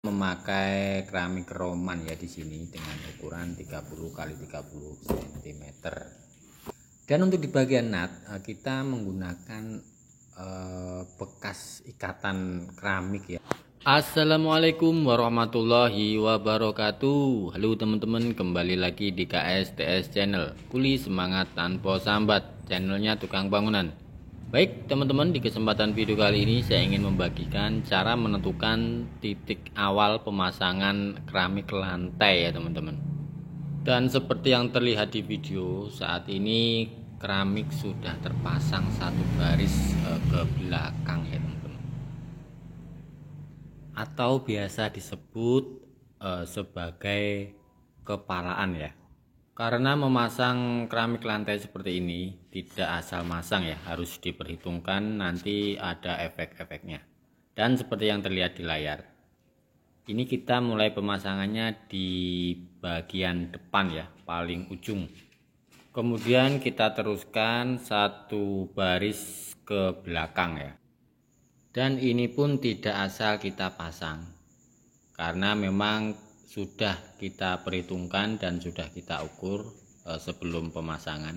memakai keramik Roman ya di sini dengan ukuran 30 x 30 cm. Dan untuk di bagian nut kita menggunakan bekas ikatan keramik ya. Assalamualaikum warahmatullahi wabarakatuh. Halo teman-teman, kembali lagi di KSTS Channel. Kuli semangat tanpa sambat, channelnya tukang bangunan. Baik teman-teman, di kesempatan video kali ini saya ingin membagikan cara menentukan titik awal pemasangan keramik lantai ya teman-teman. Dan seperti yang terlihat di video, saat ini keramik sudah terpasang satu baris ke belakang ya teman-teman, atau biasa disebut sebagai kepalaan ya. Karena memasang keramik lantai seperti ini tidak asal masang ya, harus diperhitungkan nanti ada efek-efeknya. Dan seperti yang terlihat di layar, ini kita mulai pemasangannya di bagian depan ya, paling ujung. Kemudian kita teruskan satu baris ke belakang ya. Dan ini pun tidak asal kita pasang, karena memang sudah kita perhitungkan dan sudah kita ukur sebelum pemasangan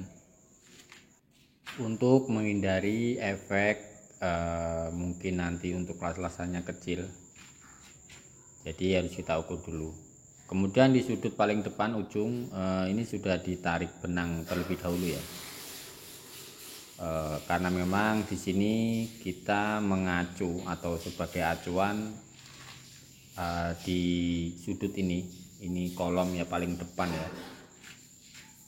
untuk menghindari efek mungkin nanti untuk las-lasannya kecil, jadi harus kita ukur dulu. Kemudian di sudut paling depan ujung ini sudah ditarik benang terlebih dahulu ya, karena memang di sini kita mengacu atau sebagai acuan di sudut ini kolom ya paling depan ya,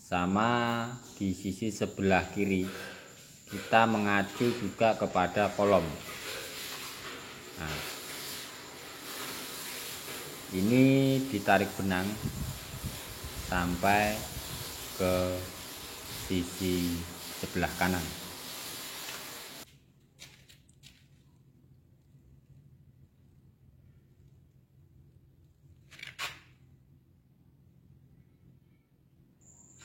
sama di sisi sebelah kiri kita mengacu juga kepada kolom. Nah, ini ditarik benang sampai ke sisi sebelah kanan.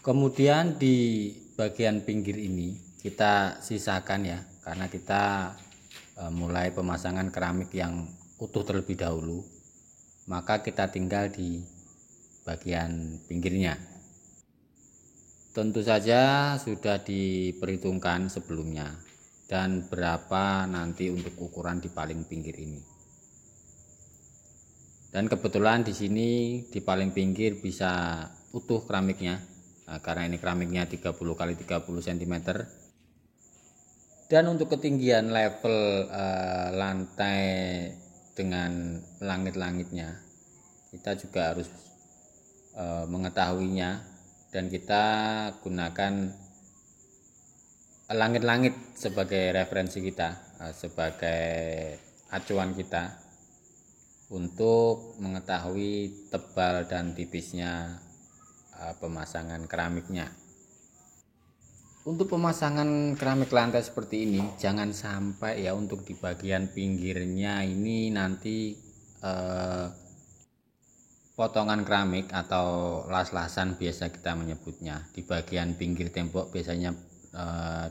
Kemudian di bagian pinggir ini kita sisakan ya, karena kita mulai pemasangan keramik yang utuh terlebih dahulu, maka kita tinggal di bagian pinggirnya. Tentu saja sudah diperhitungkan sebelumnya dan berapa nanti untuk ukuran di paling pinggir ini. Dan kebetulan di sini di paling pinggir bisa utuh keramiknya. Nah, karena ini keramiknya 30 x 30 cm. Dan untuk ketinggian level lantai dengan langit-langitnya kita juga harus mengetahuinya, dan kita gunakan langit-langit sebagai referensi kita, sebagai acuan kita untuk mengetahui tebal dan tipisnya pemasangan keramiknya. Untuk pemasangan keramik lantai seperti ini jangan sampai ya untuk di bagian pinggirnya ini nanti potongan keramik atau las-lasan biasa kita menyebutnya, di bagian pinggir tembok biasanya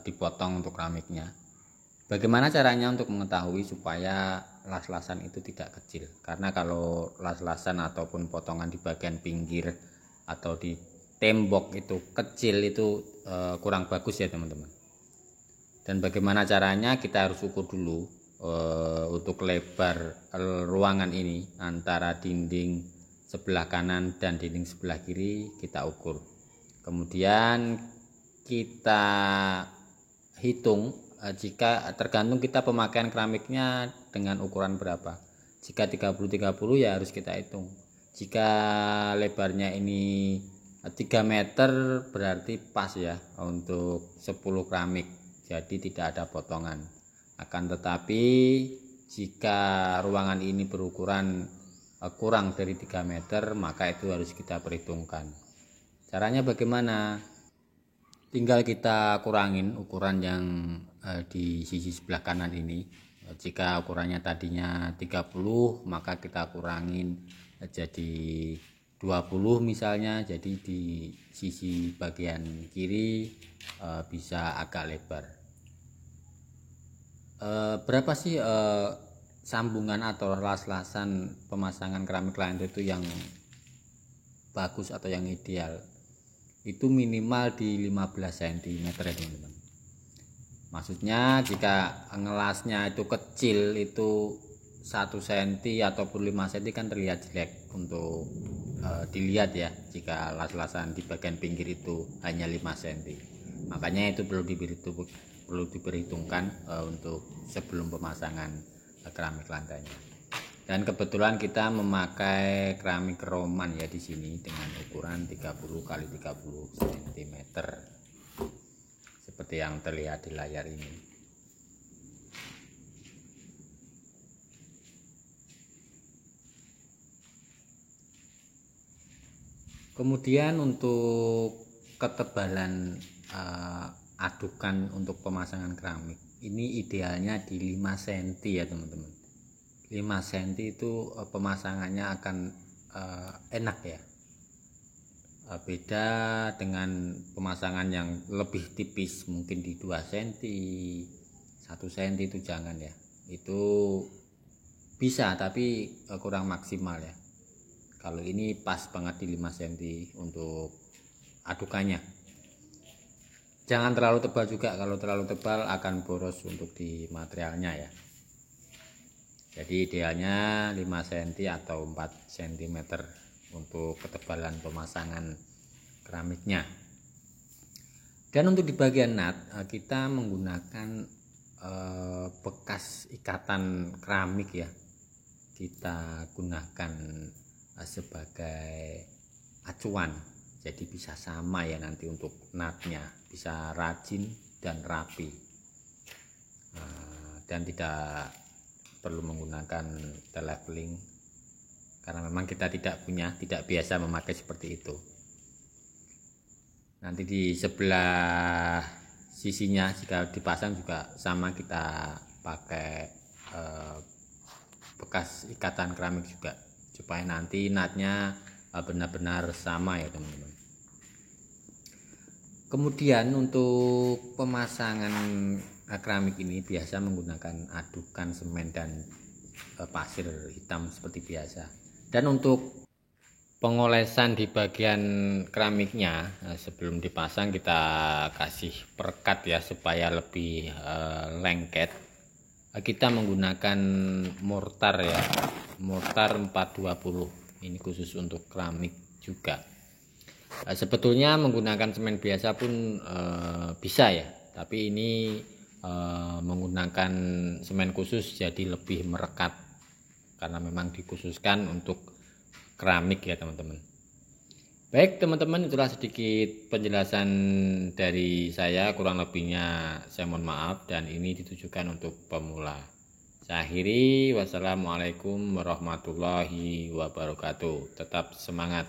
dipotong untuk keramiknya. Bagaimana caranya untuk mengetahui supaya las-lasan itu tidak kecil? Karena kalau las-lasan ataupun potongan di bagian pinggir atau di tembok itu kecil itu kurang bagus ya teman-teman. Dan bagaimana caranya? Kita harus ukur dulu untuk lebar ruangan ini antara dinding sebelah kanan dan dinding sebelah kiri kita ukur. Kemudian kita hitung jika tergantung kita pemakaian keramiknya dengan ukuran berapa. Jika 30-30 ya harus kita hitung. Jika lebarnya ini 3 meter berarti pas ya untuk 10 keramik, jadi tidak ada potongan. Akan tetapi jika ruangan ini berukuran kurang dari 3 meter maka itu harus kita perhitungkan. Caranya bagaimana? Tinggal kita kurangin ukuran yang di sisi sebelah kanan ini. Jika ukurannya tadinya 30 maka kita kurangin jadi 20 misalnya, jadi di sisi bagian kiri bisa agak lebar. Berapa sih sambungan atau las-lasan pemasangan keramik lantai itu yang bagus atau yang ideal itu minimal di 15 cm ya teman-teman. Maksudnya jika ngelasnya itu kecil, itu 1 cm ataupun 5 cm kan terlihat jelek untuk dilihat ya, jika las-lasan di bagian pinggir itu hanya 5 cm. Makanya itu perlu diperhitungkan untuk sebelum pemasangan keramik lantainya. Dan kebetulan kita memakai keramik Roman ya di sini dengan ukuran 30 x 30 cm. Seperti yang terlihat di layar ini. Kemudian untuk ketebalan adukan untuk pemasangan keramik ini idealnya di 5 cm ya teman-teman. 5 cm itu pemasangannya akan enak ya. Beda dengan pemasangan yang lebih tipis, mungkin di 2 cm, 1 cm itu jangan ya. Itu bisa tapi kurang maksimal ya. Kalau ini pas banget di 5 cm untuk adukannya. Jangan terlalu tebal juga, kalau terlalu tebal akan boros untuk di materialnya ya. Jadi idealnya 5 cm atau 4 cm untuk ketebalan pemasangan keramiknya. Dan untuk di bagian nut kita menggunakan bekas ikatan keramik ya. Kita gunakan sebagai acuan. Jadi bisa sama ya nanti untuk nutnya, bisa rajin dan rapi, dan tidak perlu menggunakan televeling karena memang kita tidak biasa memakai seperti itu. Nanti di sebelah sisinya jika dipasang juga sama, kita pakai bekas ikatan keramik juga supaya nanti nutnya benar-benar sama ya teman-teman. Kemudian untuk pemasangan keramik ini biasa menggunakan adukan semen dan pasir hitam seperti biasa. Dan untuk pengolesan di bagian keramiknya sebelum dipasang kita kasih perekat ya supaya lebih lengket. Kita menggunakan mortar ya, mortar 420. Ini khusus untuk keramik juga. Sebetulnya menggunakan semen biasa pun bisa ya, tapi ini menggunakan semen khusus jadi lebih merekat karena memang dikhususkan untuk keramik ya teman-teman. Baik teman-teman, itulah sedikit penjelasan dari saya, kurang lebihnya saya mohon maaf, dan ini ditujukan untuk pemula. Saya akhiri, wassalamualaikum warahmatullahi wabarakatuh. Tetap semangat.